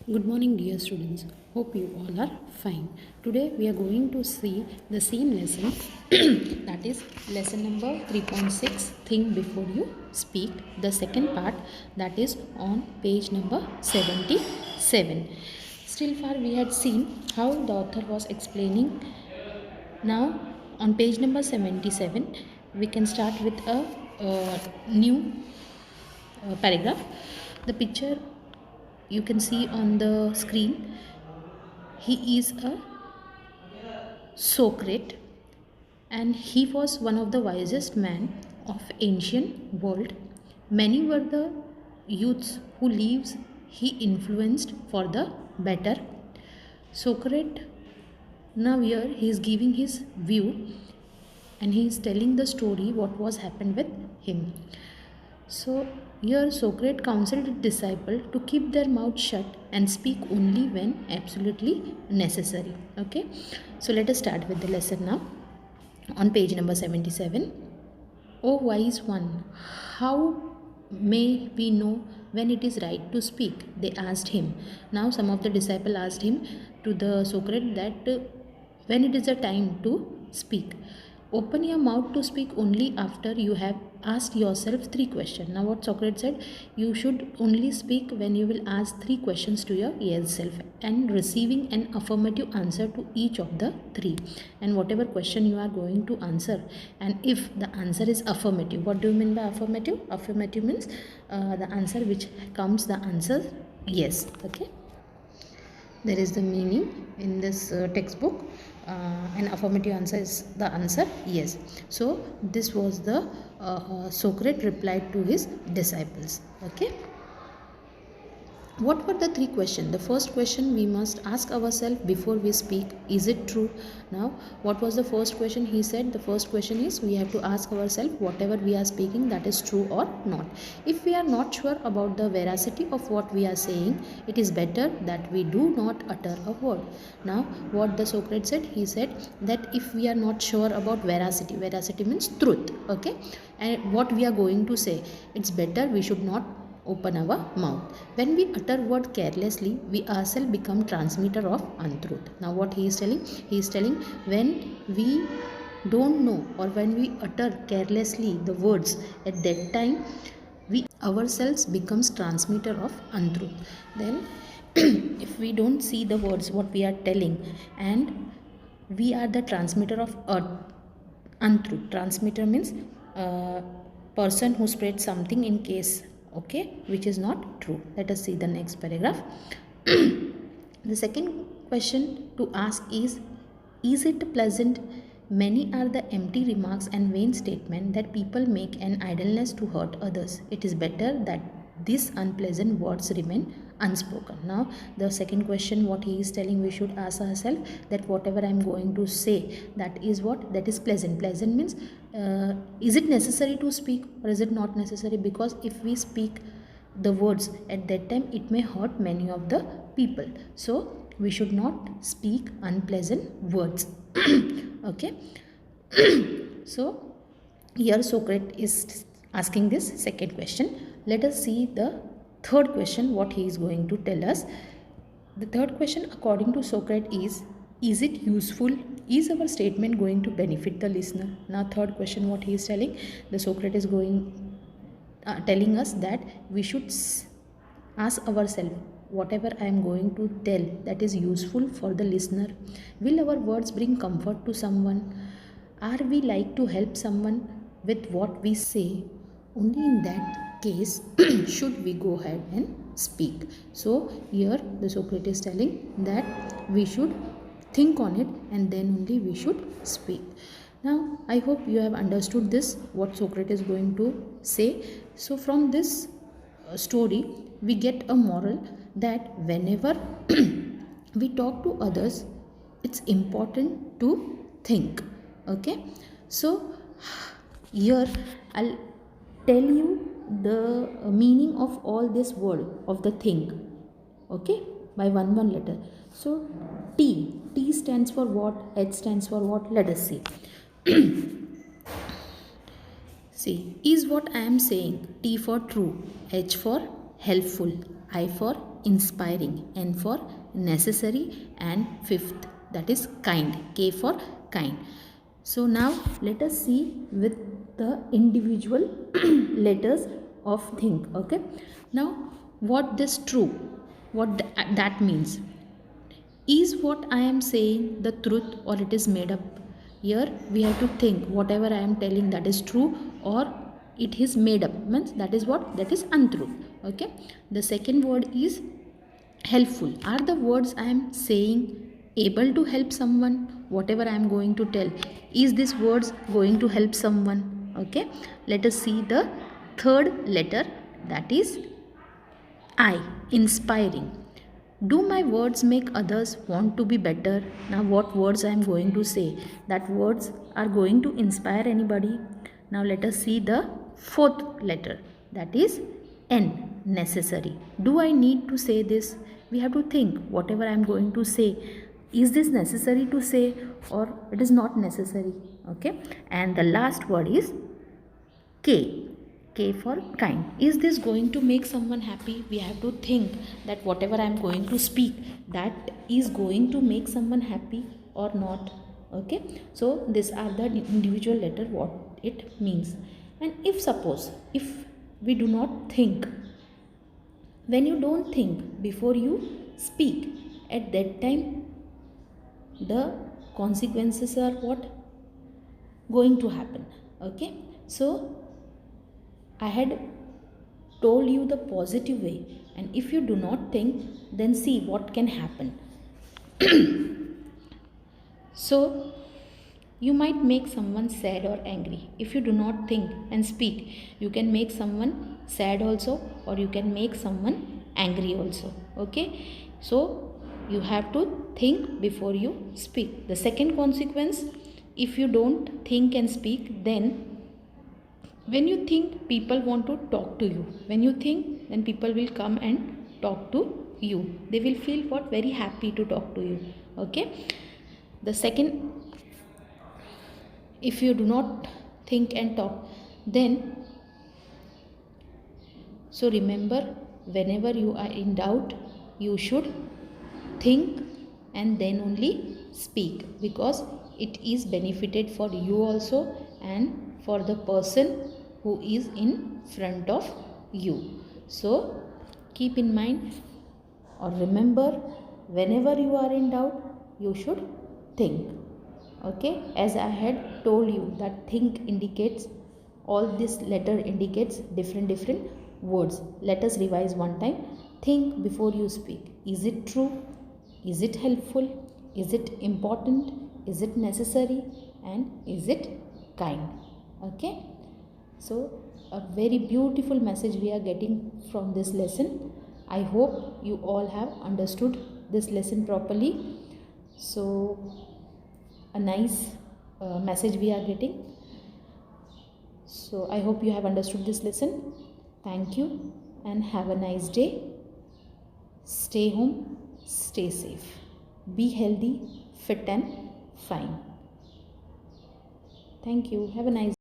Good morning, dear students. Hope you all are fine. Today we are going to see the same lesson that is lesson number 3.6 Think Before You Speak. The second part that is on page number 77. Still far we had seen how the author was explaining. Now on page number 77 we can start with a new paragraph. The picture you can see on the screen, he is a Socrates, and he was one of the wisest men of ancient world. Many were the youths who lives he influenced for the better. Socrates, now here he is giving his view and he is telling the story what was happened with him. So here Socrates counseled his disciple to keep their mouth shut and speak only when absolutely necessary. Okay, so let us start with the lesson now. On page number 77. O wise one, how may we know when it is right to speak? They asked him. Now some of the disciple asked him to the Socrates that when it is a time to speak. Open your mouth to speak only after you have asked yourself 3 questions. Now what Socrates said, you should only speak when you will ask 3 questions to your yourself and receiving an affirmative answer to each of the 3. And whatever question you are going to answer, and if the answer is affirmative, what do you mean by affirmative? Affirmative means the answer which comes the answer yes. Okay, there is the meaning in this textbook. An affirmative answer is the answer yes. So this was the Socrates replied to his disciples. Okay, what were the 3 questions? The first question we must ask ourselves before we speak, is it true? Now what was the first question? He said the first question is we have to ask ourselves whatever we are speaking, that is true or not. If we are not sure about the veracity of what we are saying, it is better that we do not utter a word. Now what the Socrates said, he said that if we are not sure about veracity means truth, okay, and what we are going to say, it's better we should not open our mouth. When we utter word carelessly, we ourselves become transmitter of untruth. Now what he is telling? He is telling when we don't know or when we utter carelessly the words, at that time we ourselves becomes transmitter of untruth. Then if we don't see the words what we are telling and we are the transmitter of untruth. Transmitter means person who spreads something in case, okay, which is not true. Let us see the next paragraph. The second question to ask is it pleasant? Many are the empty remarks and vain statements that people make in idleness to hurt others. It is better that these unpleasant words remain unspoken. Now the second question what he is telling, we should ask ourselves that whatever I am going to say, that is what, that is pleasant. Pleasant means is it necessary to speak or is it not necessary? Because if we speak the words at that time, it may hurt many of the people, so we should not speak unpleasant words. Okay. So here Socrates is asking this second question. Let us see the third question what he is going to tell us. The third question according to Socrates is it useful? Is our statement going to benefit the listener? Now third question what he is telling, the Socrates is going telling us that we should ask ourselves whatever I am going to tell, that is useful for the listener. Will our words bring comfort to someone? Are we like to help someone with what we say? Only in that case should we go ahead and speak. So here the Socrates is telling that we should think on it and then only we should speak. Now I hope you have understood this what Socrates is going to say. So from this story we get a moral that whenever we talk to others, it's important to think. Okay, so here I'll tell you the meaning of all this word of the think, okay, by one letter. So T stands for what? H stands for what? Let us see. See, is what I am saying. T for true, H for helpful, I for inspiring, N for necessary, and fifth, that is kind, K for kind. So now let us see with the individual letters of think. Okay, now what this true, what that means, is what I am saying the truth or it is made up? Here we have to think whatever I am telling, that is true or it is made up, means that is what, that is untrue. Okay, the second word is helpful. Are the words I am saying able to help someone? Whatever I am going to tell, is this words going to help someone? Okay, let us see the third letter, that is I, inspiring. Do my words make others want to be better? Now what words I am going to say, that words are going to inspire anybody? Now let us see the fourth letter, that is N, necessary. Do I need to say this? We have to think whatever I am going to say, is this necessary to say or it is not necessary? Okay, and the last word is K, K for kind. Is this going to make someone happy? We have to think that whatever I am going to speak, that is going to make someone happy or not. Okay, so these are the individual letter, what it means. And if suppose, if we do not think, when you don't think before you speak, at that time the consequences are what going to happen. Okay, so I had told you the positive way, and if you do not think, then see what can happen. So you might make someone sad or angry. If you do not think and speak, you can make someone sad also, or you can make someone angry also. Okay, so you have to think before you speak. The second consequence, if you don't think and speak, then when you think, people want to talk to you. When you think, then people will come and talk to you. They will feel what, very happy to talk to you. Okay, the second, if you do not think and talk, then so remember, whenever you are in doubt, you should think and then only speak, because it is benefited for you also and for the person who is in front of you. So keep in mind or remember, whenever you are in doubt, you should think. Okay, as I had told you that think indicates, all this letter indicates different words. Let us revise one time. Think before you speak. Is it true? Is it helpful? Is it important? Is it necessary? And is it kind? Okay, so a very beautiful message we are getting from this lesson. I hope you all have understood this lesson properly. So a nice message we are getting. So I hope you have understood this lesson. Thank you and have a nice day. Stay home, stay safe, be healthy, fit and fine. Thank you. Have a nice day.